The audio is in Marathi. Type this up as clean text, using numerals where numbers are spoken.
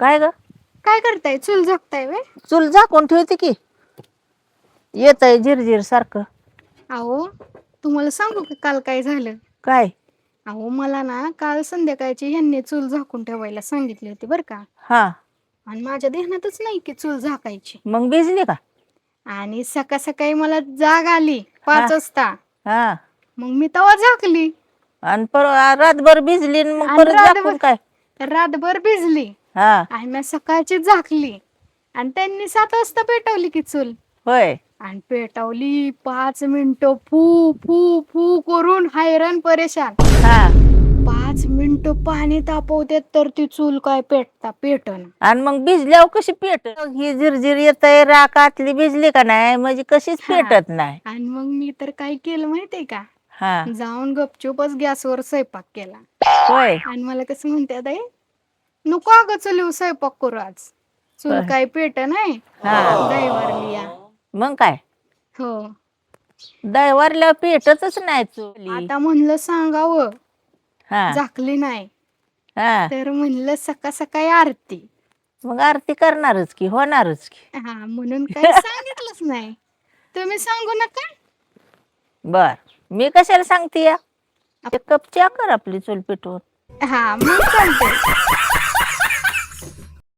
काय ग? काय करताय? चूल झाकताय वे? चूल झाकून ठेवते की येत आहे झिरझिर सारखं. अहो, तुम्हाला सांगू का काल काय झालं? काय? अहो, मला ना काल संध्याकाळची ह्यांनी चूल झाकून ठेवायला सांगितली होती बरं का. हा, आणि माझ्या ध्यानातच नाही की चूल झाकायची. मग भिजली का? आणि सकाळ सकाळी मला जाग आली हा 5 वाजता. हा. मग मी तवा झाकली. आणि रातभर भिजली आणि मग आणि परत झाकून काय? रातभर भिजली. हा. आणि मी सकाळची झाकली. आणि त्यांनी 7 वाजता पेटवली की चूल. होय. आणि पेटवली 5 मिनिटं फू फू फू करून हैराण परेशान. हा. 5 मिनिटं पाणी तापवते तर ती चूल काय पेटन. आणि मग भिजल्यावर कशी पेट? ही झिरझिर येत आहे, राख आतली भिजली का नाही म्हणजे कशीच पेटत नाही. आणि मग मी तर काय केलं माहितीये का? हा. जाऊन गपचूपच गॅसवर स्वयंपाक केला. होय. आणि मला कसं म्हणतात आहे, नको अगं चुलीवर स्वयंपाक करू आज. चूल होय. काय पेट नाही. हा. दैवारली या. मग काय? हो. दैवारल्यावर पेटतच नाही चुली. आता म्हणलं सांगावं, हा झाकली नाही. हा. तर म्हणलं सकाळ सकाळी आरती. मग आरती करणारच की, होणारच की. हा, म्हणून काही सांगितलंच नाही. तुम्ही सांगू नका. बर, मी कशाला सांगते या? एक कप चहा कर आपली चूल पेटवून. हा, मग चालतंय.